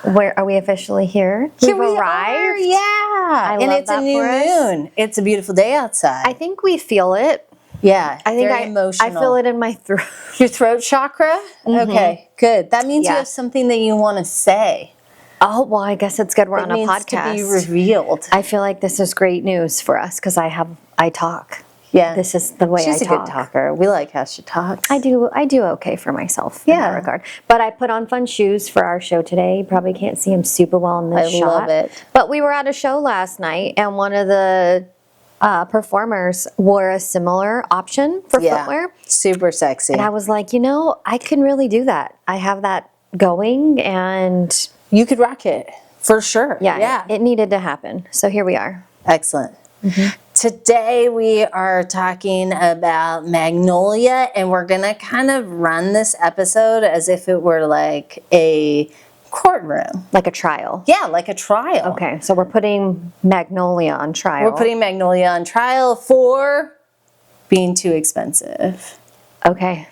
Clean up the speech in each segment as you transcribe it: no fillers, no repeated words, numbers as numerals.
Where are we officially here? Here We've we arrived. are, yeah. And it's a new moon. It's a beautiful day outside. I think we feel it. Yeah, I think very emotional. I feel it in my throat. Your throat chakra? Okay, good. That means you have something that you want to say. Oh, well, I guess it's good we're on a podcast. It needs to be revealed. I feel like this is great news for us because I talk. Yeah. This is the way I talk. She's a good talker. We like how she talks. I do okay for myself in that regard. But I put on fun shoes for our show today. You probably can't see them super well in this shot. I love it. But we were at a show last night, and one of the performers wore a similar option for footwear. Super sexy. And I was like, I can really do that. I have that going, and you could rock it for sure. Yeah. It needed to happen. So here we are. Excellent. Today we are talking about Magnolia, and we're going to kind of run this episode as if it were like a courtroom. Like a trial. Yeah, like a trial. Okay, so we're putting Magnolia on trial. We're putting Magnolia on trial for being too expensive. Okay.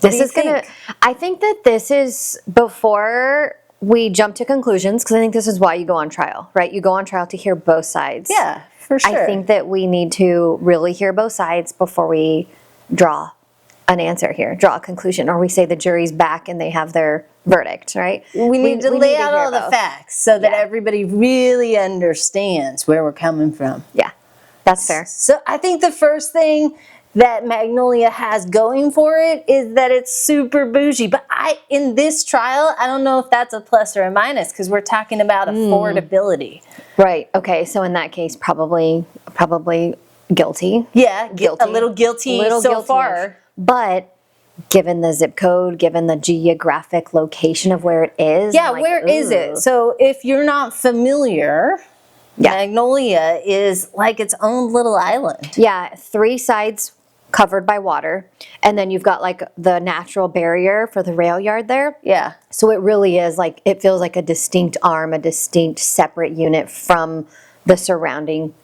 I think that this is before we jump to conclusions, because I think this is why you go on trial, right? You go on trial to hear both sides. Yeah, for sure. I think that we need to really hear both sides before we draw an answer here, draw a conclusion, or we say the jury's back and they have their verdict, right? We need to lay out all the facts so that everybody really understands where we're coming from. Yeah, that's fair. So I think the first thing that Magnolia has going for it is that it's super bougie. But in this trial, I don't know if that's a plus or a minus, because we're talking about affordability. Right. Okay. So in that case, probably guilty. Yeah, guilty. A little guilty so far. But given the zip code, given the geographic location of where it is. Yeah, where is it? So if you're not familiar, Magnolia is like its own little island. Yeah, 3 sides covered by water, and then you've got like the natural barrier for the rail yard there. Yeah. So it really is like, it feels like a distinct arm, a distinct separate unit from the surrounding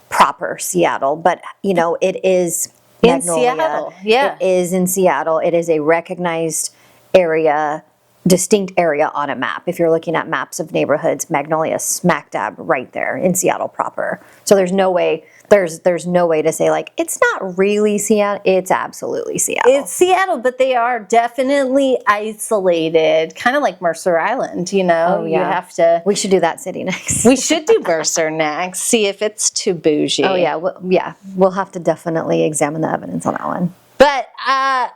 proper Seattle. But, it is Magnolia. In Seattle, yeah. It is in Seattle. It is a recognized area, distinct area on a map. If you're looking at maps of neighborhoods, Magnolia is smack dab right there in Seattle proper. So there's no way to say like, it's not really Seattle. It's absolutely Seattle. It's Seattle, but they are definitely isolated, kind of like Mercer Island, Oh, yeah. You have to... We should do that city next. We should do Mercer next, see if it's too bougie. Oh, yeah. We'll have to definitely examine the evidence on that one. But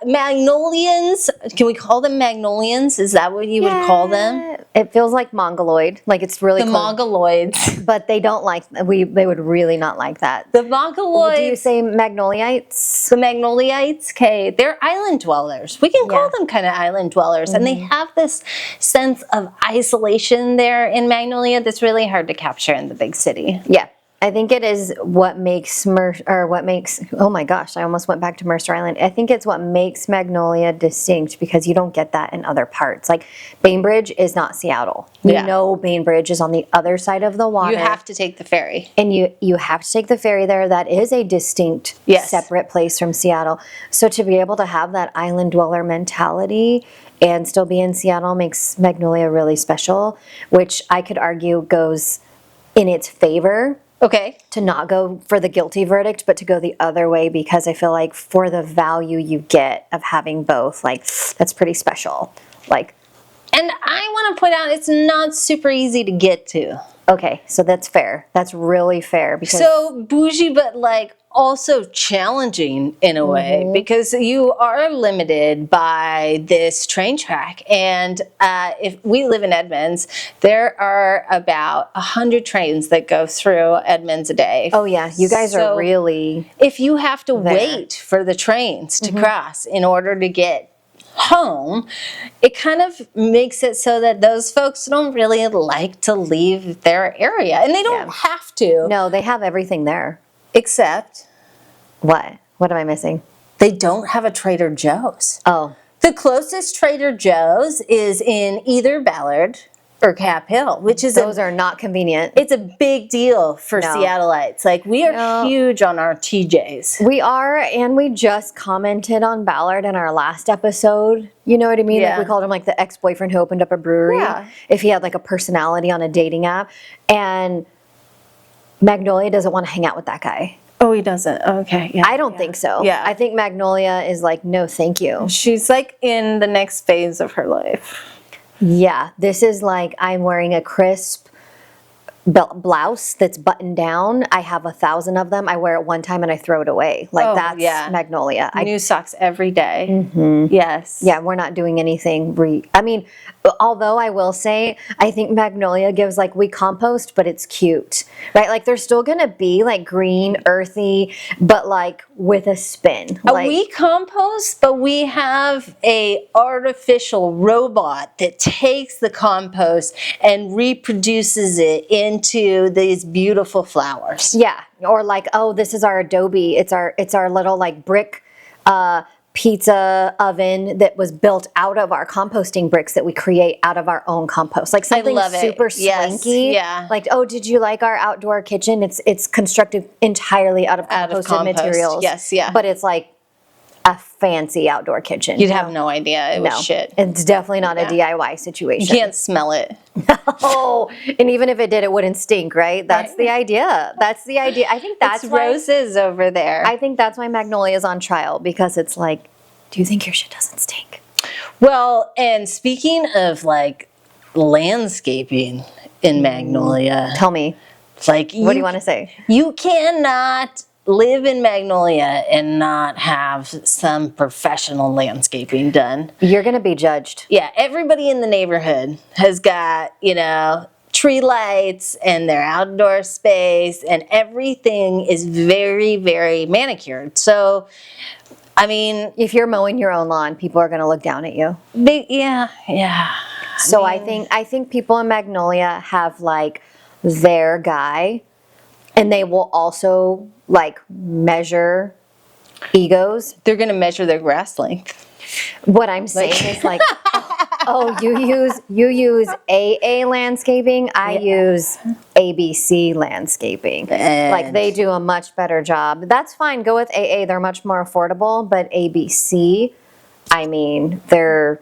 Magnolians, can we call them Magnolians? Is that what you would call them? It feels like Mongoloid. Like it's really the Mongoloids. But they don't like, they would really not like that. The Mongoloids. Do you say Magnoliites? The Magnoliites, okay. They're island dwellers. We can call them kind of island dwellers. And they have this sense of isolation there in Magnolia that's really hard to capture in the big city. Yeah. I think it is what makes oh my gosh, I almost went back to Mercer Island. I think it's what makes Magnolia distinct, because you don't get that in other parts. Like Bainbridge is not Seattle. Bainbridge is on the other side of the water. You have to take the ferry. And you have to take the ferry there. That is a distinct, separate place from Seattle. So to be able to have that island dweller mentality and still be in Seattle makes Magnolia really special, which I could argue goes in its favor. Okay. To not go for the guilty verdict, but to go the other way, because I feel like for the value you get of having both, like that's pretty special. Like, and I want to point out it's not super easy to get to. Okay, so that's fair. That's really fair. Because so bougie, but like also challenging in a way, because you are limited by this train track. And if we live in Edmonds, there are about 100 trains that go through Edmonds a day. Oh yeah, you guys are really... If you have to wait for the trains to cross in order to get home, it kind of makes it so that those folks don't really like to leave their area. And they don't have to. No, they have everything there. Except... What? What am I missing? They don't have a Trader Joe's. Oh. The closest Trader Joe's is in either Ballard or Cap Hill, which is Those are not convenient. it's a big deal for No. Seattleites. Like, we are No. huge on our TJs. We are, and we just commented on Ballard in our last episode. You know what I mean? Like, Yeah. we called him like the ex-boyfriend who opened up a brewery. Yeah. If he had like a personality on a dating app. And Magnolia doesn't want to hang out with that guy. Oh, he doesn't. Okay. Yeah. I don't think so. Yeah. I think Magnolia is like, no, thank you. She's like in the next phase of her life. Yeah, this is like I'm wearing a crisp blouse that's buttoned down. I have 1,000 of them. I wear it one time and I throw it away. Like, Oh, that's yeah. Magnolia. New socks every day. Yes. Yeah, we're not doing anything. I mean, although I will say, I think Magnolia gives like, we compost, but it's cute, right? Like, they're still gonna be like green, earthy, but like with a spin. Like, We compost, but we have a artificial robot that takes the compost and reproduces it into these beautiful flowers. yeah, or like, oh, this is our Adobe. It's our little like brick pizza oven that was built out of our composting bricks that we create out of our own compost. Like something love it. super Yes, swanky. yeah. Like, oh, did you like our outdoor kitchen? It's constructed entirely out of Out of composted compost. materials. Yes, yeah. But it's like a fancy outdoor kitchen. You'd have no idea. It was No, shit. it's definitely not a DIY situation. You can't smell it. Oh, and even if it did, it wouldn't stink, right? That's Right. the idea. That's the idea. I think that's It's why. roses over there. I think that's why Magnolia is on trial, because it's like, do you think your shit doesn't stink? Well, and speaking of like landscaping in Magnolia, Tell me, like what do you want to say? You cannot live in Magnolia and not have some professional landscaping done. You're going to be judged. Yeah, everybody in the neighborhood has got, tree lights and their outdoor space, and everything is very, very manicured. So, I mean, If you're mowing your own lawn, people are going to look down at you. yeah. So I think people in Magnolia have like their guy, and they will also like measure egos. They're going to measure their grass length. What I'm saying is like, oh, you use AA landscaping. I use ABC landscaping. Like, they do a much better job. That's fine. Go with AA. They're much more affordable. But ABC, I mean, they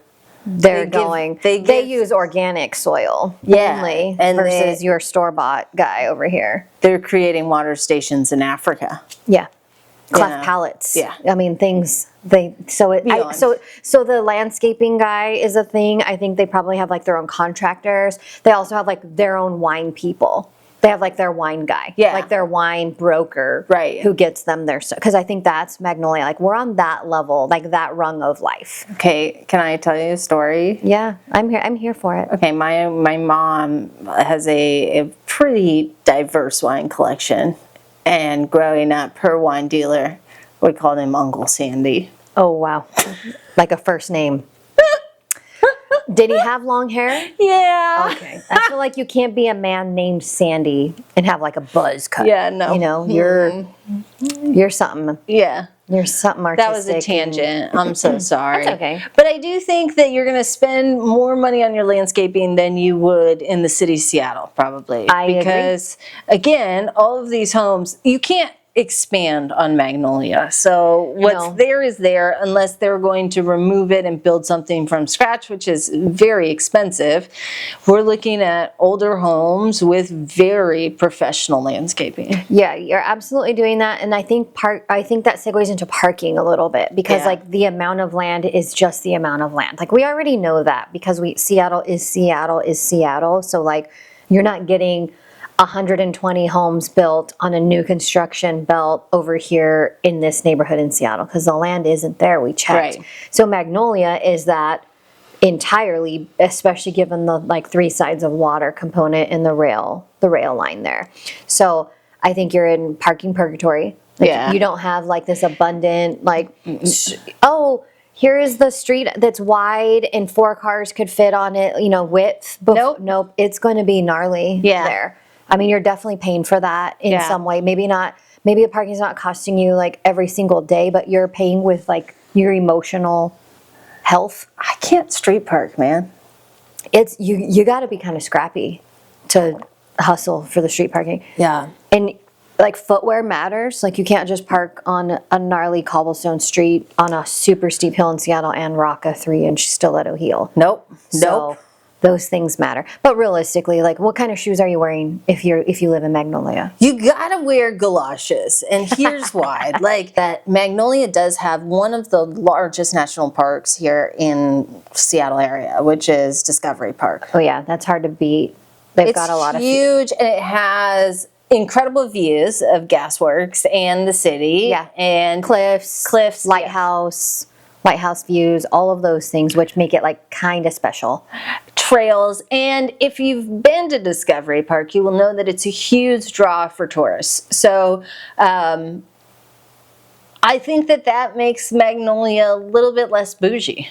use organic soil mainly, and versus your store-bought guy over here. They're creating water stations in Africa. Yeah. Cleft know, pallets. yeah. I mean, so the landscaping guy is a thing. I think they probably have like their own contractors. They also have like their own wine people. They have like their wine guy. Yeah. Like their wine broker. Right. Who gets them their stuff. Because I think that's Magnolia. Like, we're on that level, like that rung of life. Okay, can I tell you a story? Yeah, I'm here for it. Okay, my mom has a pretty diverse wine collection. And growing up, her wine dealer, we called him Uncle Sandy. Oh, wow. Like a first name. Did he have long hair? Yeah. Okay. I feel like you can't be a man named Sandy and have like a buzz cut. Yeah, no. You know, you're something. Yeah. You're something That artistic. was a tangent. I'm so sorry. That's okay. But I do think that you're going to spend more money on your landscaping than you would in the city of Seattle, probably. I agree. Because, again, all of these homes, you can't expand on Magnolia. So what's there is there, unless they're going to remove it and build something from scratch, which is very expensive. We're looking at older homes with very professional landscaping. Yeah, you're absolutely doing that, and I think that segues into parking a little bit, because like the amount of land is just the amount of land. Like, we already know that, because Seattle is Seattle. So like, you're not getting 120 homes built on a new construction belt over here in this neighborhood in Seattle, because the land isn't there. We checked. Right. So Magnolia is that entirely, especially given the like 3 sides of water component in the rail line there. So I think you're in parking purgatory. Like, you don't have like this abundant like, oh, here is the street that's wide and 4 cars could fit on it, width. Nope. It's going to be gnarly there. I mean, you're definitely paying for that in some way. Maybe the parking's not costing you like every single day, but you're paying with like your emotional health. I can't street park, man. It's you got to be kind of scrappy to hustle for the street parking. Yeah. And like footwear matters. Like you can't just park on a gnarly cobblestone street on a super steep hill in Seattle and rock a 3-inch stiletto heel. Nope. So Nope. those things matter. But realistically, like what kind of shoes are you wearing if you live in Magnolia? You gotta wear galoshes, and here's why. Like that, Magnolia does have one of the largest national parks here in Seattle area, which is Discovery Park. Oh yeah, that's hard to beat. They've got a lot of huge, and it has incredible views of Gasworks and the city. Yeah. And cliffs, lighthouse views, all of those things, which make it like kind of special. Trails. And if you've been to Discovery Park, you will know that it's a huge draw for tourists. So I think that makes Magnolia a little bit less bougie.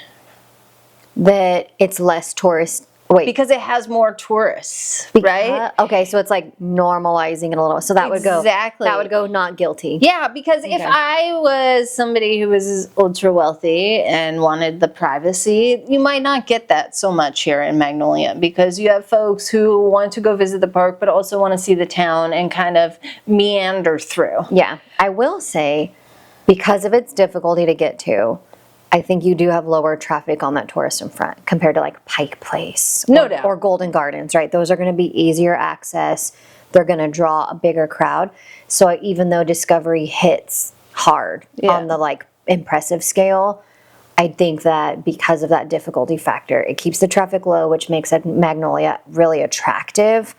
That it's less tourist. Wait, because it has more tourists, right? Okay, so it's like normalizing it a little. So that would go Exactly. That would go not guilty. Yeah, because if I was somebody who was ultra wealthy and wanted the privacy, you might not get that so much here in Magnolia, because you have folks who want to go visit the park but also want to see the town and kind of meander through. Yeah, I will say, because of its difficulty to get to, I think you do have lower traffic on that tourism front compared to like Pike Place No doubt. or Golden Gardens, right? Those are going to be easier access. They're going to draw a bigger crowd. So even though Discovery hits hard on the like impressive scale, I think that because of that difficulty factor, it keeps the traffic low, which makes Magnolia really attractive,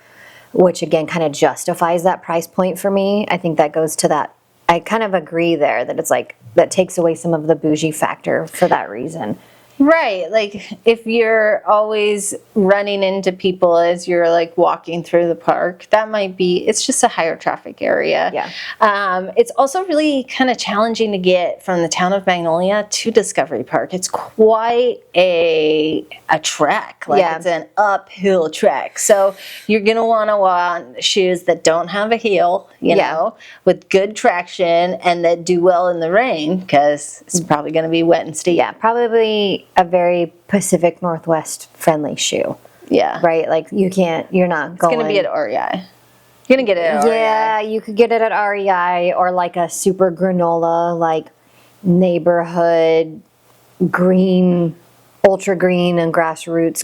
which again kind of justifies that price point for me. I think that goes to that. I kind of agree there that it's like that takes away some of the bougie factor for that reason. Right. Like if you're always running into people as you're like walking through the park, that might be, it's just a higher traffic area. Yeah. It's also really kind of challenging to get from the town of Magnolia to Discovery Park. It's quite a trek. Like it's an uphill trek. So you're going to want shoes that don't have a heel, you know, with good traction and that do well in the rain, because it's probably going to be wet and steep. Yeah, probably a very Pacific Northwest friendly shoe. Yeah. Right? Like you're not going. It's going to be at REI. You're going to get it at REI. Yeah, you could get it at REI or like a super granola, like neighborhood green, ultra green and grassroots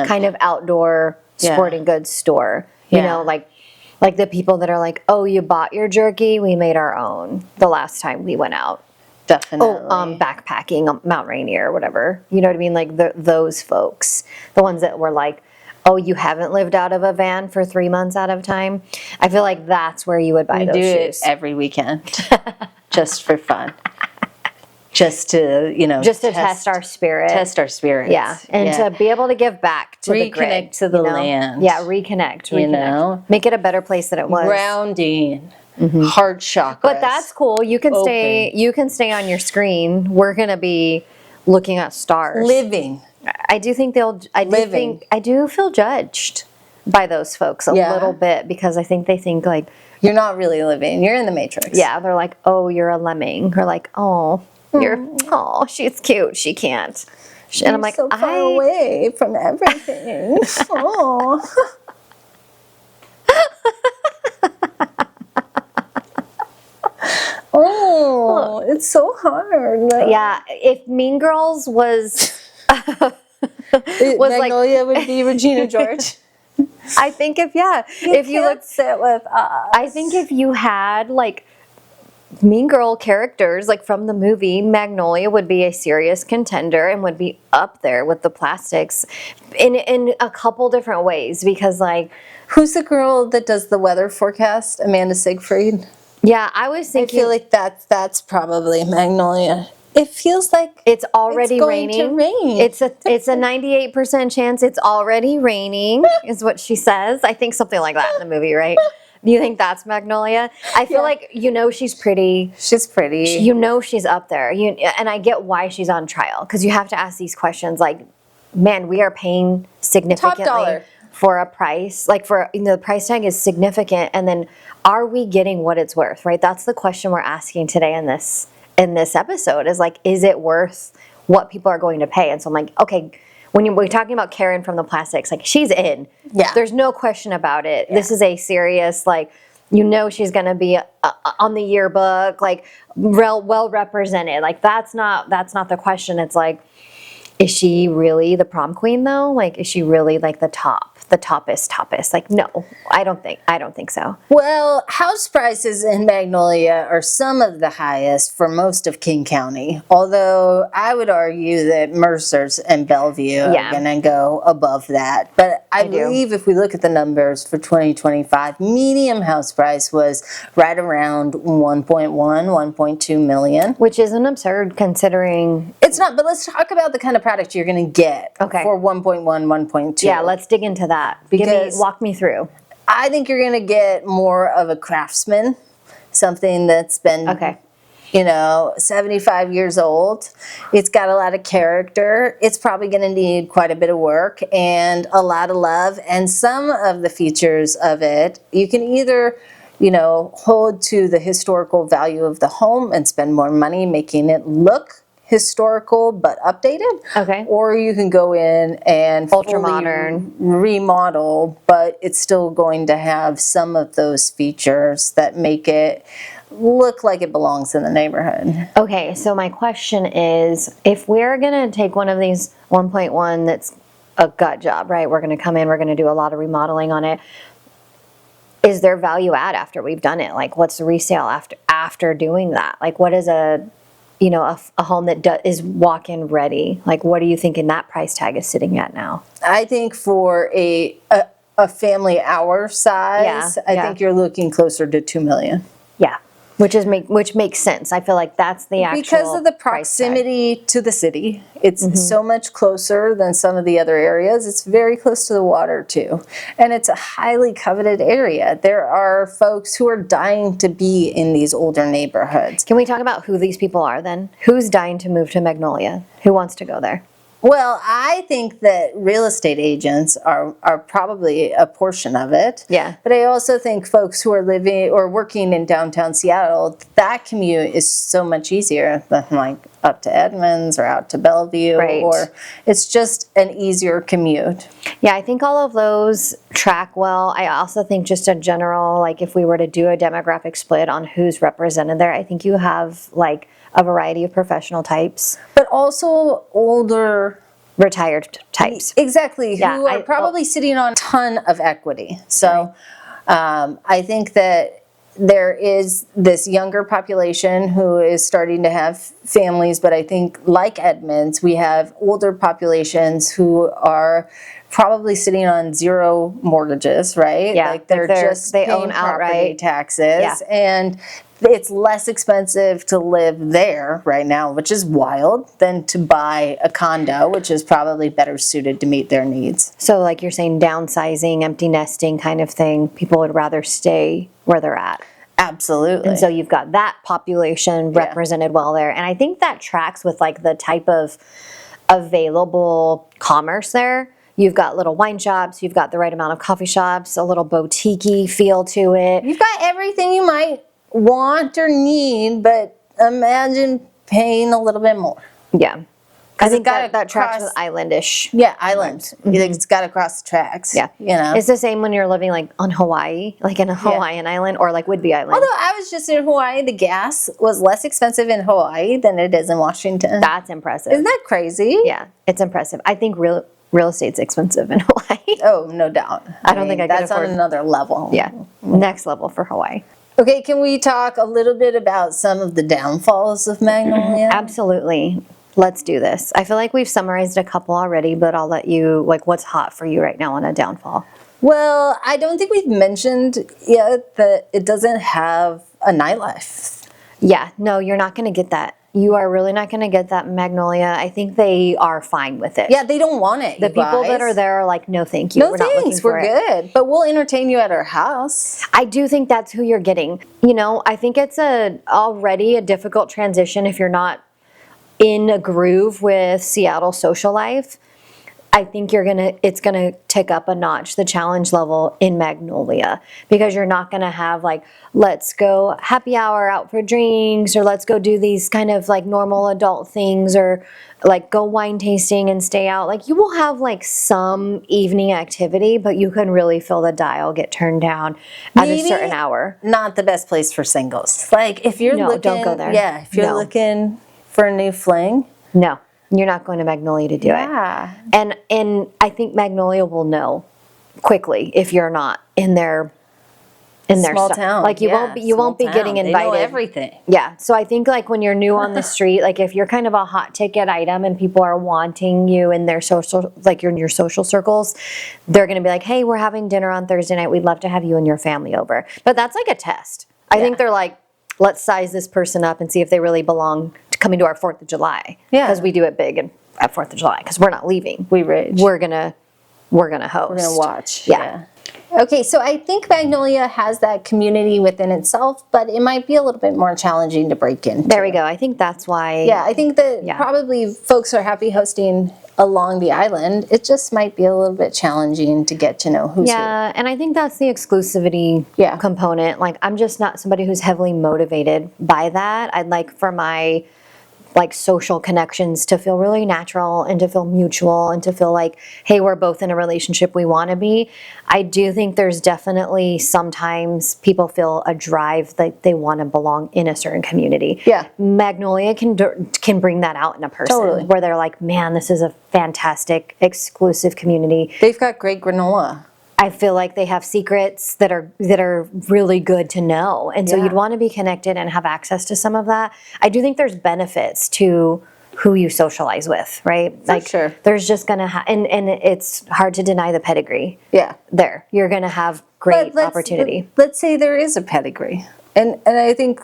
kind of outdoor sporting goods store. You know, like the people that are like, oh, you bought your jerky? We made our own the last time we went out. Definitely. Backpacking, Mount Rainier or whatever. You know what I mean? Like those folks, the ones that were like, oh, you haven't lived out of a van for 3 months out of time. I feel like that's where you would buy those shoes. It every weekend, just for fun. Just to, just to test our spirit. Test our spirits. Yeah. And to be able to give back to the grid. Reconnect to the land. Yeah, reconnect. Make it a better place than it was. Grounding. Heart chakras. But that's cool. You can stay on your screen. We're going to be looking at stars. Living. I do think I do feel judged by those folks a little bit, because I think they think like you're not really living. You're in the Matrix. Yeah, they're like, "Oh, you're a lemming." Or like, "Oh, she's cute. She can't." And I'm like, so far away from everything. Oh. Oh, it's so hard. Yeah, if Mean Girls was Magnolia would be Regina George. I think if you look sit with us. I think if you had like Mean Girl characters like from the movie, Magnolia would be a serious contender and would be up there with the plastics in a couple different ways, because like, who's the girl that does the weather forecast? Amanda Siegfried. Yeah, I was thinking. I feel like that's probably Magnolia. It feels like it's already going raining. To rain. It's a 98% chance it's already raining, is what she says. I think something like that in the movie, right? Do you think that's Magnolia? I feel like she's pretty. She's pretty. She's up there. And I get why she's on trial, because you have to ask these questions like, man, we are paying significantly top dollar for a price. Like the price tag is significant, and then are we getting what it's worth, right? That's the question we're asking today in this episode, is like, is it worth what people are going to pay? And so I'm like, okay, when we're talking about Karen from the Plastics, like she's in. Yeah. There's no question about it. Yeah. This is a serious, like, she's going to be on the yearbook, like well represented. Like that's not the question. It's like, is she really the prom queen though? Like, is she really like the toppest? Like, no, I don't think so. Well, house prices in Magnolia are some of the highest for most of King County, although I would argue that Mercer's and Bellevue are Yeah. going to go above that. But I do. believe if we look at the numbers for 2025, medium house price was right around 1.2 million. Which isn't absurd considering. It's not, but let's talk about the kind of product you're going to get Okay. for 1.1, 1.2. Yeah, let's dig into that. Walk me through. I think you're going to get more of a craftsman, something that's been, Okay. 75 years old. It's got a lot of character. It's probably going to need quite a bit of work and a lot of love. And some of the features of it, you can either, hold to the historical value of the home and spend more money making it look historical but updated. Okay. Or you can go in and Ultra fully modern. remodel, but it's still going to have some of those features that make it look like it belongs in the neighborhood. Okay, so my question is, if we're gonna take one of these 1.1 that's a gut job, right? We're gonna come in, we're gonna do a lot of remodeling on it. Is there value add after we've done it? Like, what's the resale after doing that? Like, what is a home that is walk-in ready? Like, what are you thinking that price tag is sitting at now? I think for a family our size, I think you're looking closer to 2 million. Yeah, which makes sense. I feel like that's the actual Because of the price tag. proximity to the city. It's so much closer than some of the other areas. It's very close to the water too. And it's a highly coveted area. There are folks who are dying to be in these older neighborhoods. Can we talk about who these people are then? Who's dying to move to Magnolia? Who wants to go there? Well, I think that real estate agents are probably a portion of it. Yeah. But I also think folks who are living or working in downtown Seattle, that commute is so much easier than like up to Edmonds or out to Bellevue. Right. Or it's just an easier commute. Yeah, I think all of those track well. I also think just a general, like if we were to do a demographic split on who's represented there, I think you have like a variety of professional types. But also older, retired types. exactly, Yeah, who are probably sitting on a ton of equity. So I think that there is this younger population who is starting to have families, but I think like Edmonds, we have older populations who are probably sitting on zero mortgages, right? Yeah, like they're just they paying own property outright. taxes, Yeah. and it's less expensive to live there right now, which is wild, than to buy a condo, which is probably better suited to meet their needs. So like you're saying downsizing, empty nesting kind of thing, people would rather stay where they're at. Absolutely. And so you've got that population represented well there. And I think that tracks with like the type of available commerce there. You've got little wine shops, you've got the right amount of coffee shops, a little boutique-y feel to it. You've got everything you might want or need, but imagine paying a little bit more. Yeah. I think it's gotta that tracks cross- with islandish. Yeah, island. It's got to cross the tracks. Yeah. It's the same when you're living like on Hawaii, like in a Hawaiian island or like Whidbey Island. Although I was just in Hawaii, the gas was less expensive in Hawaii than it is in Washington. That's impressive. Isn't that crazy? Yeah, it's impressive. I think real estate's expensive in Hawaii. Oh, no doubt. I don't think I could that's afford- on another level. Yeah, next level for Hawaii. Okay, can we talk a little bit about some of the downfalls of Magnolia? Absolutely. Let's do this. I feel like we've summarized a couple already, but I'll let you, like, what's hot for you right now on a downfall? Well, I don't think we've mentioned yet that it doesn't have a nightlife. Yeah, no, you're not going to get that. You are really not going to get that in Magnolia. I think they are fine with it. Yeah, they don't want it. The people that are there are like, no, thank you. No We're not looking thanks, for we're it. good. But we'll entertain you at our house. I do think that's who you're getting. You know, I think it's already a difficult transition if you're not in a groove with Seattle social life. I think it's gonna tick up a notch, the challenge level in Magnolia, because you're not gonna have like, let's go happy hour out for drinks, or let's go do these kind of like normal adult things, or like go wine tasting and stay out. Like, you will have like some evening activity, but you can really feel the dial get turned down at a certain hour. Not the best place for singles. Like, if you're No, looking, don't go there. Yeah, if you're No. looking for a new fling. No, you're not going to Magnolia to do Yeah. it. And I think Magnolia will know quickly if you're not in their Small stuff. town. Like, you won't be getting invited. They know everything. Yeah. So I think like when you're new on the street, like if you're kind of a hot ticket item and people are wanting you in their social, like you're in your social circles, they're going to be like, hey, we're having dinner on Thursday night. We'd love to have you and your family over. But that's like a test. I think they're like, let's size this person up and see if they really belong to coming to our 4th of July. Yeah. Because we do it big at 4th of July, because we're not leaving. We rage. We're gonna host. We're gonna watch. Yeah. Okay, so I think Magnolia has that community within itself, but it might be a little bit more challenging to break into. There we go. I think that's why. Yeah, I think that probably folks are happy hosting along the island. It just might be a little bit challenging to get to know who's who. Yeah, and I think that's the exclusivity component. Like, I'm just not somebody who's heavily motivated by that. I'd like for my like social connections to feel really natural and to feel mutual and to feel like, hey, we're both in a relationship we want to be. I do think there's definitely sometimes people feel a drive that they want to belong in a certain community. Yeah. Magnolia can bring that out in a person where they're like, man, this is a fantastic exclusive community. They've got great granola. I feel like they have secrets that are really good to know. And so you'd want to be connected and have access to some of that. I do think there's benefits to who you socialize with, right? For sure. There's just going to and it's hard to deny the pedigree. Yeah. There. You're going to have great opportunity. Let's say there is a pedigree. And I think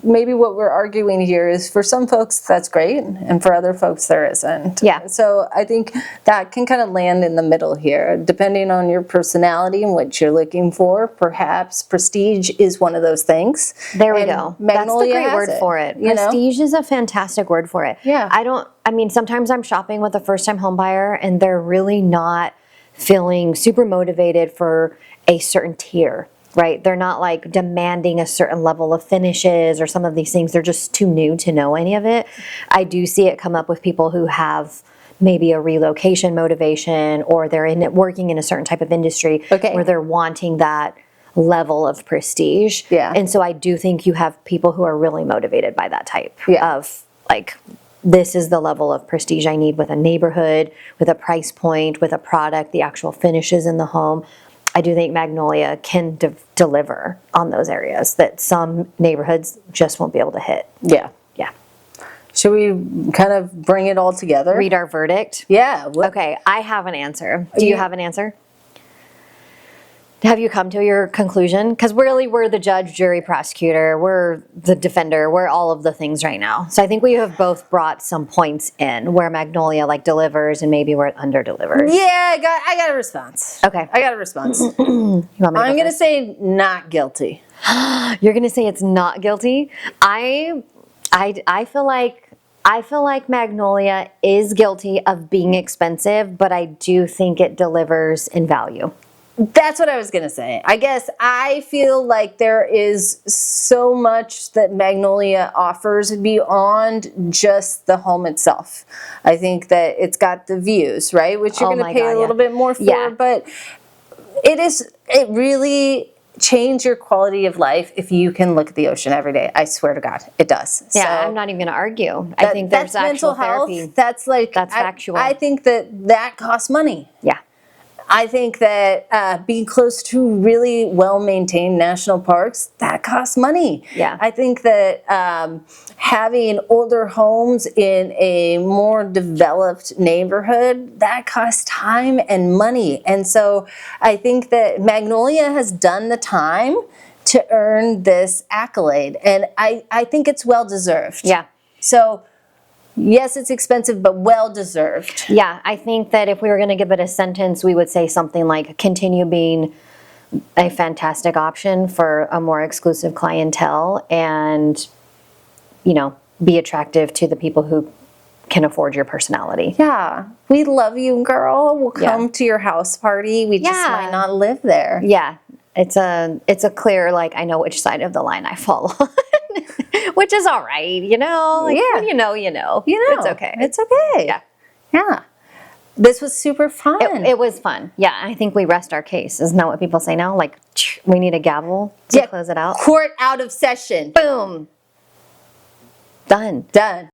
maybe what we're arguing here is, for some folks that's great, and for other folks there isn't. Yeah. So I think that can kind of land in the middle here, depending on your personality and what you're looking for. Perhaps prestige is one of those things. There we go. Magnolia That's the great word for it. Prestige is a fantastic word for it. Yeah. I mean, sometimes I'm shopping with a first-time home buyer and they're really not feeling super motivated for a certain tier. Right? They're not like demanding a certain level of finishes or some of these things. They're just too new to know any of it. I do see it come up with people who have maybe a relocation motivation, or they're working in a certain type of industry where they're wanting that level of prestige. Yeah. And so I do think you have people who are really motivated by that type of like, this is the level of prestige I need with a neighborhood, with a price point, with a product, the actual finishes in the home. I do think Magnolia can deliver on those areas that some neighborhoods just won't be able to hit. Yeah. Yeah. Should we kind of bring it all together? Read our verdict? Yeah. Okay, I have an answer. Do you have an answer? Have you come to your conclusion? Because really, we're the judge, jury, prosecutor, we're the defender, we're all of the things right now. So I think we have both brought some points in where Magnolia like delivers and maybe where it under delivers. Yeah, I got a response. Okay. I got a response. You want me to go I'm going to first? say not guilty. You're going to say it's not guilty? I feel like Magnolia is guilty of being expensive, but I do think it delivers in value. That's what I was going to say. I guess I feel like there is so much that Magnolia offers beyond just the home itself. I think that it's got the views, right? Which you're going to pay a little bit more for, but it really change your quality of life if you can look at the ocean every day. I swear to God, it does. Yeah, So I'm not even going to argue. I think there's that's actual mental health. therapy. That's factual. I think that costs money. Yeah. I think that being close to really well-maintained national parks, that costs money. Yeah. I think that having older homes in a more developed neighborhood, that costs time and money. And so I think that Magnolia has done the time to earn this accolade. And I think it's well-deserved. Yeah. So yes, it's expensive, but well-deserved. Yeah, I think that if we were going to give it a sentence, we would say something like, continue being a fantastic option for a more exclusive clientele and, be attractive to the people who can afford your personality. Yeah. We love you, girl. We'll come to your house party. We just might not live there. Yeah. It's a clear, like, I know which side of the line I fall on, which is all right, you know? Like, when you know, you know. It's okay. It's okay. Yeah. Yeah. This was super fun. It was fun. Yeah, I think we rest our case. Isn't that what people say now? Like, we need a gavel to close it out. Court out of session. Boom. Done. Done.